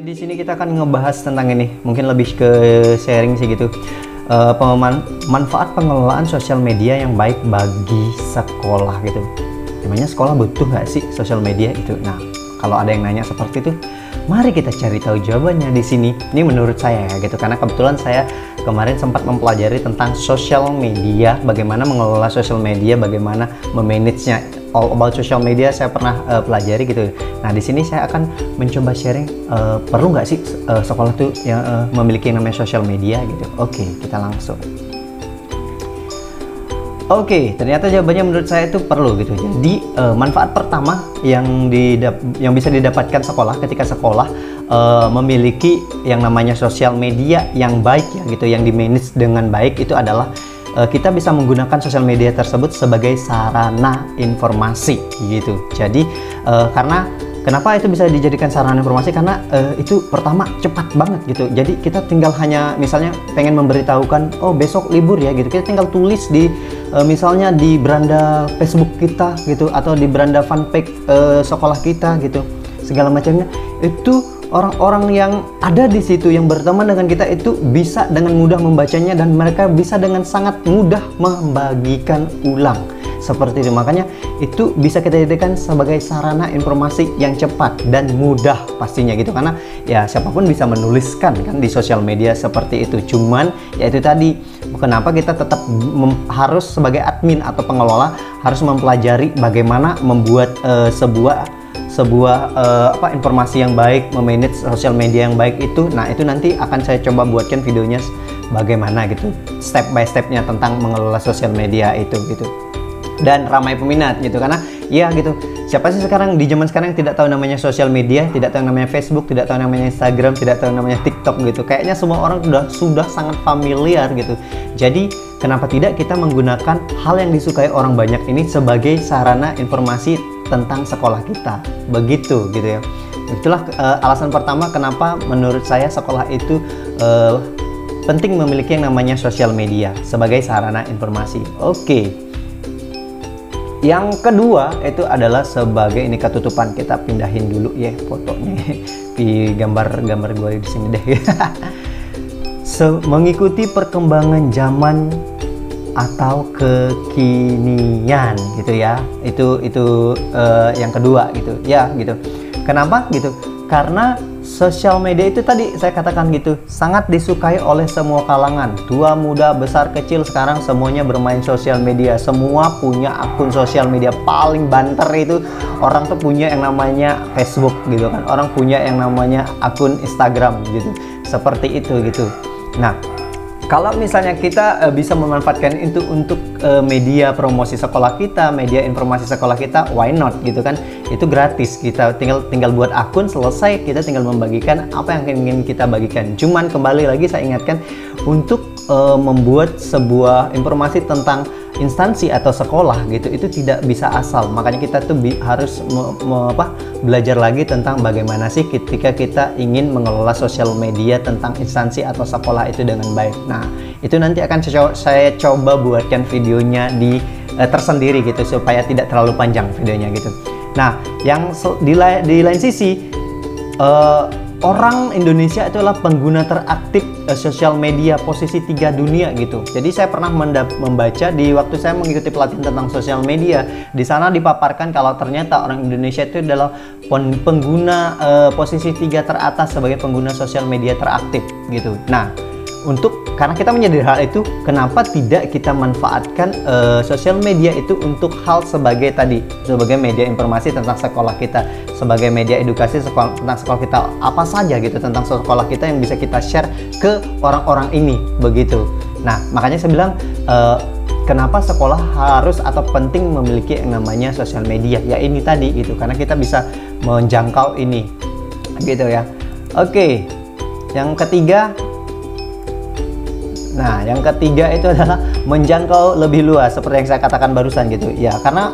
di sini kita akan ngebahas tentang ini, mungkin lebih ke sharing sih gitu. Manfaat pengelolaan sosial media yang baik bagi sekolah gitu. Namanya sekolah butuh nggak sih sosial media itu? Nah, kalau ada yang nanya seperti itu, mari kita cari tahu jawabannya di sini. Ini menurut saya ya gitu, karena kebetulan saya kemarin sempat mempelajari tentang sosial media, bagaimana mengelola sosial media, bagaimana memanagenya. All about social media saya pernah pelajari gitu. Nah, di sini saya akan mencoba sharing, perlu nggak sih sekolah tuh yang memiliki yang namanya social media gitu. Oke, kita langsung. Oke, ternyata jawabannya menurut saya itu perlu gitu. Jadi manfaat pertama yang bisa didapatkan sekolah ketika sekolah memiliki yang namanya sosial media yang baik ya gitu, yang di-manage dengan baik itu adalah kita bisa menggunakan sosial media tersebut sebagai sarana informasi gitu. Jadi karena kenapa itu bisa dijadikan sarana informasi? Karena itu pertama cepat banget gitu. Jadi kita tinggal hanya misalnya pengen memberitahukan, oh besok libur ya gitu. Kita tinggal tulis di misalnya di beranda Facebook kita gitu, atau di beranda fanpage sekolah kita gitu. Segala macamnya itu orang-orang yang ada di situ yang berteman dengan kita itu bisa dengan mudah membacanya, dan mereka bisa dengan sangat mudah membagikan ulang seperti itu. Makanya itu bisa kita jadikan sebagai sarana informasi yang cepat dan mudah pastinya gitu, karena ya siapapun bisa menuliskan kan di sosial media seperti itu. Cuman ya itu tadi, kenapa kita tetap harus sebagai admin atau pengelola harus mempelajari bagaimana membuat sebuah informasi yang baik, memanage sosial media yang baik itu. Nah, itu nanti akan saya coba buatkan videonya bagaimana gitu, step by stepnya tentang mengelola sosial media itu gitu. Dan ramai peminat gitu, karena ya gitu, siapa sih sekarang di zaman sekarang yang tidak tahu namanya sosial media, tidak tahu namanya Facebook, tidak tahu namanya Instagram, tidak tahu namanya TikTok gitu. Kayaknya semua orang sudah sangat familiar gitu. Jadi kenapa tidak kita menggunakan hal yang disukai orang banyak ini sebagai sarana informasi tentang sekolah kita, begitu gitu ya. Itulah alasan pertama kenapa menurut saya sekolah itu penting memiliki yang namanya sosial media sebagai sarana informasi. Oke. Yang kedua itu adalah sebagai ini ketutupan. Kita pindahin dulu ya fotonya di gambar gue di sini deh. Mengikuti perkembangan zaman atau kekinian gitu ya, itu yang kedua gitu ya gitu. Kenapa gitu? Karena sosial media itu tadi saya katakan gitu, sangat disukai oleh semua kalangan, tua muda besar kecil, sekarang semuanya bermain sosial media, semua punya akun sosial media. Paling banter itu orang tuh punya yang namanya Facebook gitu kan, orang punya yang namanya akun Instagram gitu, seperti itu gitu. Nah, kalau misalnya kita bisa memanfaatkan itu untuk media promosi sekolah kita, media informasi sekolah kita, why not gitu kan? Itu gratis, kita tinggal buat akun, selesai, kita tinggal membagikan apa yang ingin kita bagikan. Cuman kembali lagi saya ingatkan, untuk membuat sebuah informasi tentang instansi atau sekolah gitu, itu tidak bisa asal. Makanya kita tuh harus belajar lagi tentang bagaimana sih ketika kita ingin mengelola sosial media tentang instansi atau sekolah itu dengan baik. Nah, itu nanti akan saya coba buatkan videonya tersendiri gitu, supaya tidak terlalu panjang videonya gitu. Nah, yang di lain sisi, orang Indonesia itu adalah pengguna teraktif sosial media posisi 3 dunia gitu. Jadi saya pernah membaca di waktu saya mengikuti pelatihan tentang sosial media. Di sana dipaparkan kalau ternyata orang Indonesia itu adalah pengguna posisi 3 teratas sebagai pengguna sosial media teraktif gitu. Nah, karena kita menyadari hal itu, kenapa tidak kita manfaatkan sosial media itu untuk hal sebagai media informasi tentang sekolah kita, sebagai media edukasi tentang sekolah kita, apa saja gitu tentang sekolah kita yang bisa kita share ke orang-orang ini begitu. Nah, makanya saya bilang kenapa sekolah harus atau penting memiliki yang namanya sosial media, ya ini tadi gitu, karena kita bisa menjangkau ini gitu ya. Oke, yang ketiga. Nah, yang ketiga itu adalah menjangkau lebih luas, seperti yang saya katakan barusan gitu ya. Karena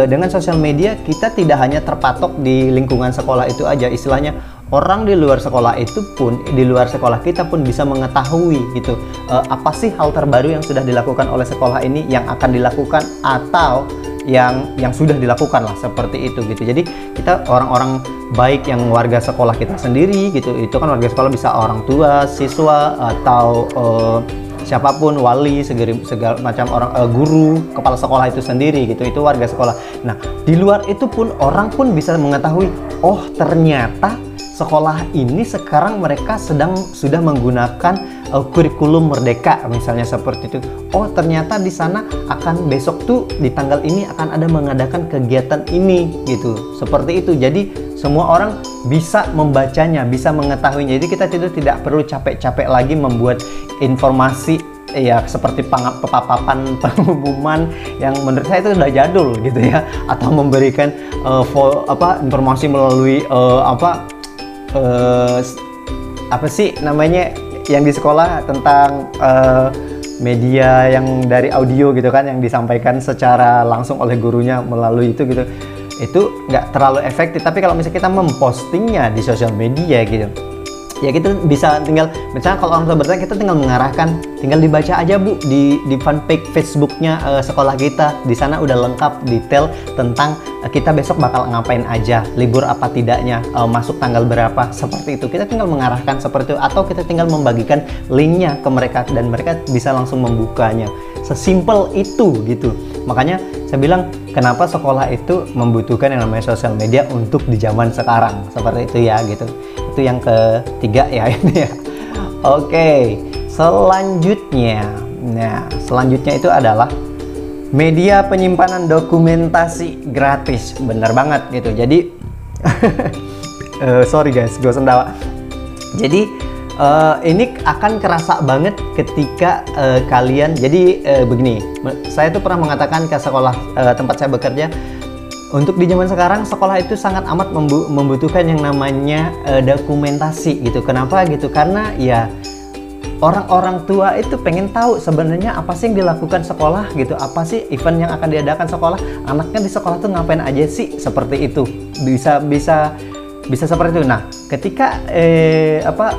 dengan sosial media kita tidak hanya terpatok di lingkungan sekolah itu aja, istilahnya orang di luar sekolah itu pun, di luar sekolah kita pun bisa mengetahui gitu, apa sih hal terbaru yang sudah dilakukan oleh sekolah ini, yang akan dilakukan, atau yang sudah dilakukan lah seperti itu gitu. Jadi kita orang-orang baik yang warga sekolah kita sendiri gitu, itu kan warga sekolah bisa orang tua, siswa, atau siapapun, wali, segala macam orang, guru, kepala sekolah itu sendiri gitu, itu warga sekolah. Nah, di luar itu pun orang pun bisa mengetahui, oh ternyata sekolah ini sekarang mereka sudah menggunakan kurikulum merdeka misalnya seperti itu. Oh ternyata di sana akan besok tuh di tanggal ini akan ada mengadakan kegiatan ini gitu, seperti itu. Jadi semua orang bisa membacanya, bisa mengetahuinya. Jadi kita tidak perlu capek-capek lagi membuat informasi ya seperti papapan pengumuman yang menurut saya itu udah jadul gitu ya, atau memberikan informasi melalui apa sih namanya yang di sekolah tentang media yang dari audio gitu kan, yang disampaikan secara langsung oleh gurunya melalui itu gitu. Itu nggak terlalu efektif. Tapi kalau misalnya kita mempostingnya di sosial media gitu, ya kita bisa tinggal, misalnya kalau orang tua bertanya, kita tinggal mengarahkan, tinggal dibaca aja Bu di fanpage Facebooknya sekolah kita. Di sana udah lengkap detail tentang kita besok bakal ngapain aja, libur apa tidaknya, masuk tanggal berapa, seperti itu. Kita tinggal mengarahkan seperti itu, atau kita tinggal membagikan linknya ke mereka dan mereka bisa langsung membukanya. Sesimpel itu gitu. Makanya saya bilang kenapa sekolah itu membutuhkan yang namanya sosial media untuk di zaman sekarang, seperti itu ya gitu. Itu yang ketiga ya ini ya. Oke, selanjutnya. Nah, selanjutnya itu adalah media penyimpanan dokumentasi gratis. Bener banget gitu. Jadi sorry guys, gue sendawa. Jadi ini akan kerasa banget ketika kalian, jadi begini, saya tuh pernah mengatakan ke sekolah tempat saya bekerja, untuk di zaman sekarang sekolah itu sangat amat membutuhkan yang namanya dokumentasi gitu. Kenapa gitu? Karena ya orang-orang tua itu pengen tahu sebenarnya apa sih yang dilakukan sekolah gitu, apa sih event yang akan diadakan sekolah, anaknya di sekolah tuh ngapain aja sih, seperti itu. Bisa seperti itu. Nah, ketika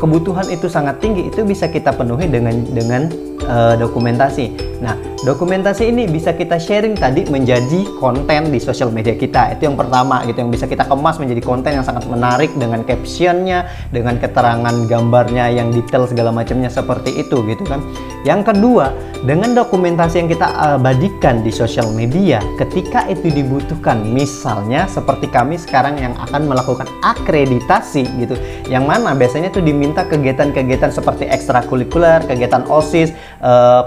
kebutuhan itu sangat tinggi, itu bisa kita penuhi dengan dokumentasi. Nah, dokumentasi ini bisa kita sharing tadi menjadi konten di sosial media kita. Itu yang pertama gitu, yang bisa kita kemas menjadi konten yang sangat menarik dengan captionnya, dengan keterangan gambarnya yang detail segala macamnya seperti itu gitu kan. Yang kedua, dengan dokumentasi yang kita abadikan di sosial media, ketika itu dibutuhkan, misalnya seperti kami sekarang yang akan melakukan akreditasi gitu, yang mana biasanya itu diminta kegiatan-kegiatan seperti ekstrakurikuler, kegiatan OSIS,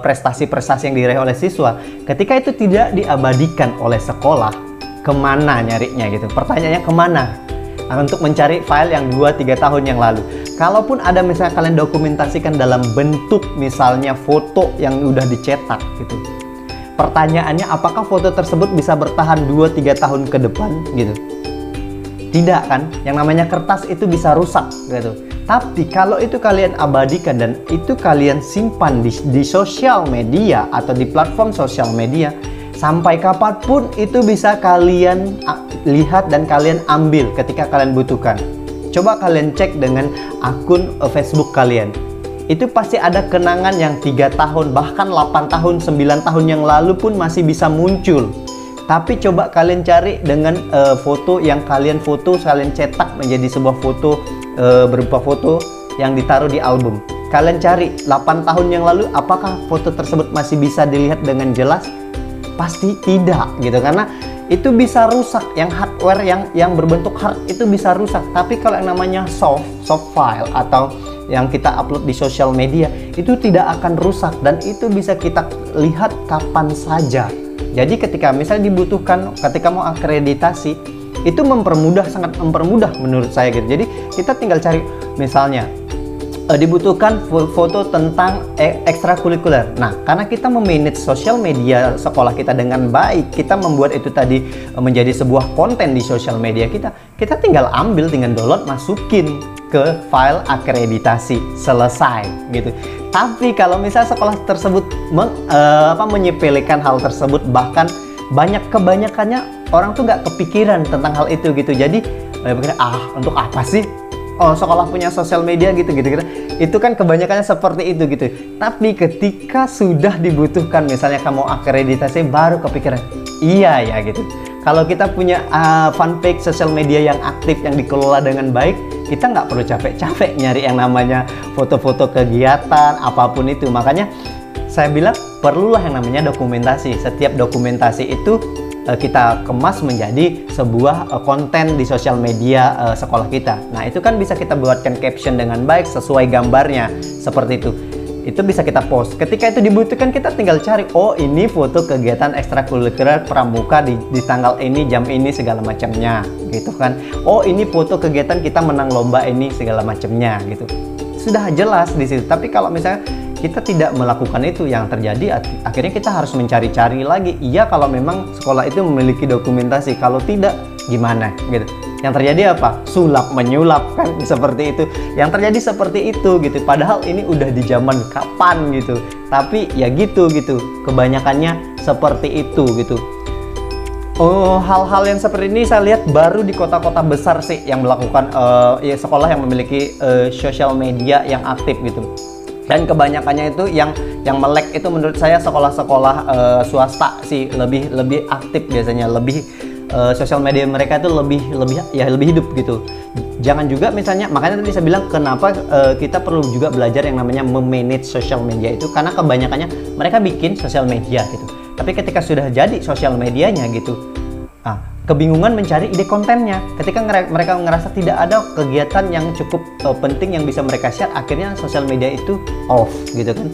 prestasi-prestasi yang diraih oleh siswa. Ketika itu tidak diabadikan oleh sekolah, kemana nyarinya gitu? Pertanyaannya kemana? Untuk mencari file yang 2-3 tahun yang lalu. Kalaupun ada misalnya kalian dokumentasikan dalam bentuk misalnya foto yang udah dicetak gitu, pertanyaannya apakah foto tersebut bisa bertahan 2-3 tahun ke depan gitu? Tidak kan? Yang namanya kertas itu bisa rusak gitu. Tapi kalau itu kalian abadikan dan itu kalian simpan di sosial media atau di platform sosial media, sampai kapanpun itu bisa kalian lihat dan kalian ambil ketika kalian butuhkan. Coba kalian cek dengan akun Facebook kalian. Itu pasti ada kenangan yang 3 tahun, bahkan 8 tahun, 9 tahun yang lalu pun masih bisa muncul. Tapi coba kalian cari dengan foto yang kalian cetak menjadi sebuah foto, berupa foto yang ditaruh di album. Kalian cari 8 tahun yang lalu, apakah foto tersebut masih bisa dilihat dengan jelas? Pasti tidak gitu, karena itu bisa rusak. Yang hardware yang berbentuk hard itu bisa rusak. Tapi kalau yang namanya soft file atau yang kita upload di sosial media, itu tidak akan rusak dan itu bisa kita lihat kapan saja. Jadi ketika misalnya dibutuhkan, ketika mau akreditasi, itu sangat mempermudah menurut saya gitu. Jadi kita tinggal cari misalnya dibutuhkan foto tentang ekstrakurikuler. Nah, karena kita memanage sosial media sekolah kita dengan baik, kita membuat itu tadi menjadi sebuah konten di sosial media kita tinggal ambil, tinggal download, masukin ke file akreditasi, selesai gitu. Tapi kalau misalnya sekolah tersebut menyepelekan hal tersebut, bahkan kebanyakannya orang tuh nggak kepikiran tentang hal itu gitu. Jadi pikir, untuk apa sih sekolah punya sosial media gitu. Itu kan kebanyakannya seperti itu gitu. Tapi ketika sudah dibutuhkan, misalnya kamu akreditasi, baru kepikiran, Iya ya gitu. Kalau kita punya fanpage sosial media yang aktif, yang dikelola dengan baik, kita nggak perlu capek-capek nyari yang namanya foto-foto kegiatan, apapun itu. Makanya saya bilang perlulah yang namanya dokumentasi. Setiap dokumentasi itu kita kemas menjadi sebuah konten di sosial media sekolah kita. Nah itu kan bisa kita buatkan caption dengan baik sesuai gambarnya, seperti itu. Itu bisa kita post. Ketika itu dibutuhkan, kita tinggal cari, oh ini foto kegiatan ekstrakurikuler pramuka di tanggal ini, jam ini, segala macamnya gitu kan. Oh ini foto kegiatan kita menang lomba ini, segala macamnya gitu. Sudah jelas di situ. Tapi kalau misalnya kita tidak melakukan itu, yang terjadi akhirnya kita harus mencari-cari lagi. Iya kalau memang sekolah itu memiliki dokumentasi, kalau tidak gimana gitu. Yang terjadi apa? Sulap menyulap kan, seperti itu. Yang terjadi seperti itu gitu. Padahal ini udah di zaman kapan gitu. Tapi ya gitu. Kebanyakannya seperti itu gitu. Oh, hal-hal yang seperti ini saya lihat baru di kota-kota besar sih yang melakukan ya sekolah yang memiliki sosial media yang aktif gitu. Dan kebanyakannya itu yang melek itu menurut saya sekolah-sekolah swasta sih lebih aktif biasanya, lebih sosial media mereka itu lebih hidup gitu. Jangan juga misalnya, makanya tadi saya bilang kenapa kita perlu juga belajar yang namanya memanage sosial media itu, karena kebanyakannya mereka bikin sosial media gitu. Tapi ketika sudah jadi sosial medianya gitu, kebingungan mencari ide kontennya. Ketika mereka ngerasa tidak ada kegiatan yang cukup penting yang bisa mereka share, akhirnya sosial media itu off gitu kan.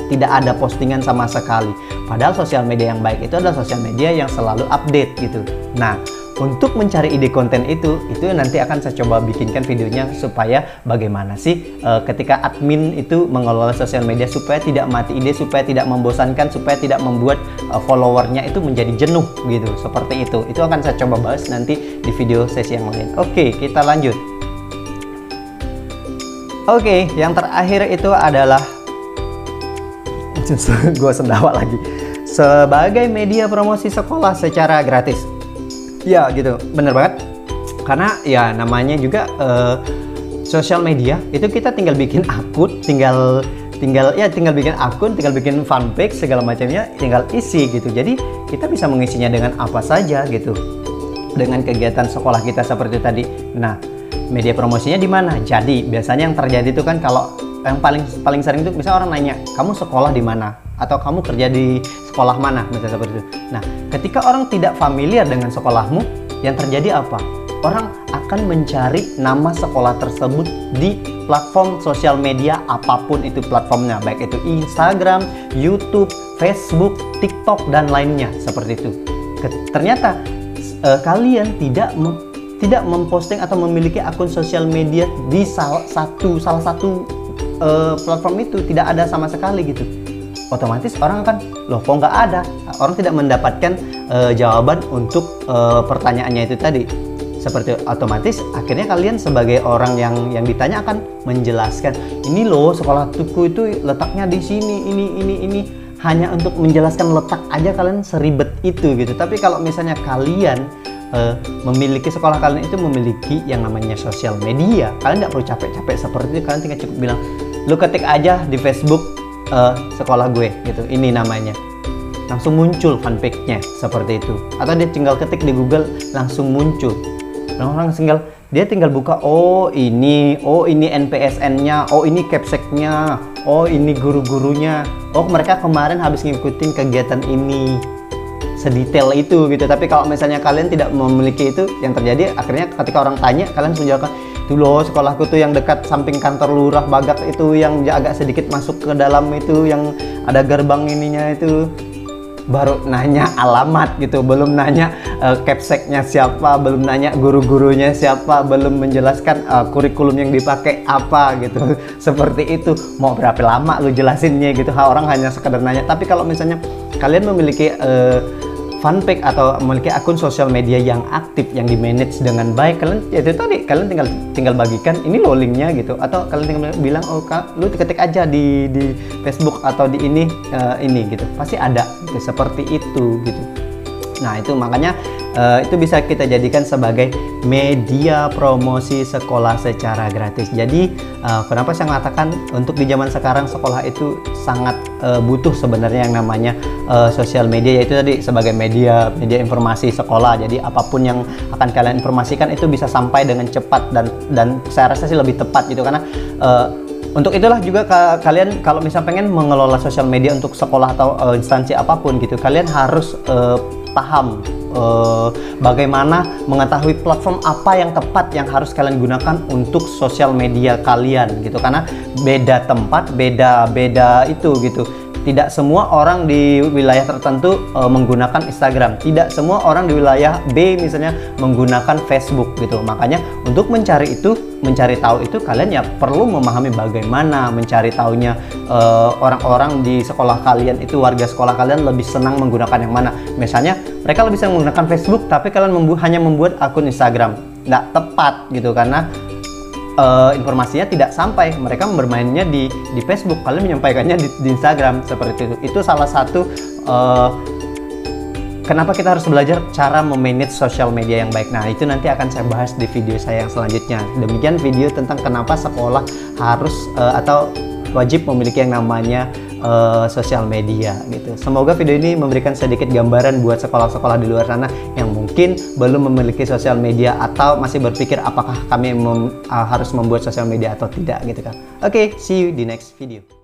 Tidak ada postingan sama sekali. Padahal sosial media yang baik itu adalah sosial media yang selalu update gitu. Nah, untuk mencari ide konten itu nanti akan saya coba bikinkan videonya, supaya bagaimana sih ketika admin itu mengelola sosial media supaya tidak mati ide, supaya tidak membosankan, supaya tidak membuat followernya itu menjadi jenuh gitu. Seperti itu. Itu akan saya coba bahas nanti di video sesi yang lain. Oke, kita lanjut. Oke, yang terakhir itu adalah gue sendawa lagi. Sebagai media promosi sekolah secara gratis. Ya gitu, bener banget. Karena ya namanya juga sosial media itu kita tinggal bikin akun, tinggal bikin akun, tinggal bikin fanpage segala macamnya, tinggal isi gitu. Jadi kita bisa mengisinya dengan apa saja gitu. Dengan kegiatan sekolah kita seperti tadi. Nah, media promosinya di mana? Jadi biasanya yang terjadi itu kan, kalau yang paling sering itu misalnya orang nanya, kamu sekolah di mana? Atau kamu kerja di sekolah mana? Misalnya seperti itu. Nah, ketika orang tidak familiar dengan sekolahmu, yang terjadi apa? Orang akan mencari nama sekolah tersebut di platform sosial media apapun itu platformnya, baik itu Instagram, YouTube, Facebook, TikTok, dan lainnya seperti itu. Ternyata kalian tidak memposting atau memiliki akun sosial media di salah satu platform itu, tidak ada sama sekali gitu. Otomatis orang akan, loh kok nggak ada? Orang tidak mendapatkan jawaban untuk pertanyaannya itu tadi. Seperti otomatis akhirnya kalian sebagai orang yang ditanya akan menjelaskan, ini loh sekolah tuku itu letaknya di sini, ini. Hanya untuk menjelaskan letak aja kalian seribet itu gitu. Tapi kalau misalnya kalian memiliki, sekolah kalian itu memiliki yang namanya sosial media, kalian nggak perlu capek-capek seperti itu. Kalian tinggal cukup bilang, lu ketik aja di Facebook sekolah gue gitu, ini namanya, langsung muncul fanpage-nya seperti itu. Atau dia tinggal ketik di Google, langsung muncul. Orang tinggal buka, oh ini NPSN-nya, oh ini Capsek-nya, oh ini guru-gurunya, oh mereka kemarin habis ngikutin kegiatan ini, sedetail itu gitu. Tapi kalau misalnya kalian tidak memiliki itu, yang terjadi akhirnya ketika orang tanya, kalian menjawabkan, itu loh sekolahku tuh yang dekat samping kantor lurah Bagak itu, yang agak sedikit masuk ke dalam itu, yang ada gerbang ininya itu. Baru nanya alamat gitu, belum nanya Capseknya siapa, belum nanya guru-gurunya siapa, belum menjelaskan kurikulum yang dipakai apa gitu. Seperti itu. Mau berapa lama lu jelasinnya gitu, orang hanya sekedar nanya. Tapi kalau misalnya kalian memiliki fanpage atau memiliki akun sosial media yang aktif, yang di-manage dengan baik, kalian ya itu tadi, kalian tinggal bagikan, ini loh linknya gitu. Atau kalian tinggal bilang, oh lu ketik aja di Facebook atau di ini gitu, pasti ada gitu, seperti itu gitu. Nah itu makanya itu bisa kita jadikan sebagai media promosi sekolah secara gratis. Jadi kenapa saya mengatakan untuk di zaman sekarang sekolah itu sangat butuh sebenarnya yang namanya sosial media, yaitu tadi sebagai media informasi sekolah. Jadi apapun yang akan kalian informasikan itu bisa sampai dengan cepat dan saya rasa sih lebih tepat gitu, karena untuk itulah juga kalian kalau misalnya pengen mengelola sosial media untuk sekolah atau instansi apapun gitu, kalian harus paham bagaimana mengetahui platform apa yang tepat yang harus kalian gunakan untuk sosial media kalian gitu, karena beda tempat beda itu gitu. Tidak semua orang di wilayah tertentu menggunakan Instagram, tidak semua orang di wilayah B misalnya menggunakan Facebook gitu. Makanya untuk mencari tahu itu kalian ya perlu memahami bagaimana mencari tahunya orang-orang di sekolah kalian itu, warga sekolah kalian lebih senang menggunakan yang mana. Misalnya mereka lebih senang menggunakan Facebook, tapi kalian hanya membuat akun Instagram. Nggak tepat gitu, karena informasinya tidak sampai. Mereka bermainnya di Facebook, kalian menyampaikannya di Instagram, seperti itu. Itu salah satu kenapa kita harus belajar cara memanage sosial media yang baik. Nah, itu nanti akan saya bahas di video saya yang selanjutnya. Demikian video tentang kenapa sekolah harus atau wajib memiliki yang namanya sosial media gitu. Semoga video ini memberikan sedikit gambaran buat sekolah-sekolah di luar sana yang mungkin belum memiliki sosial media atau masih berpikir apakah kami harus membuat sosial media atau tidak gitu kan. Oke, see you di next video.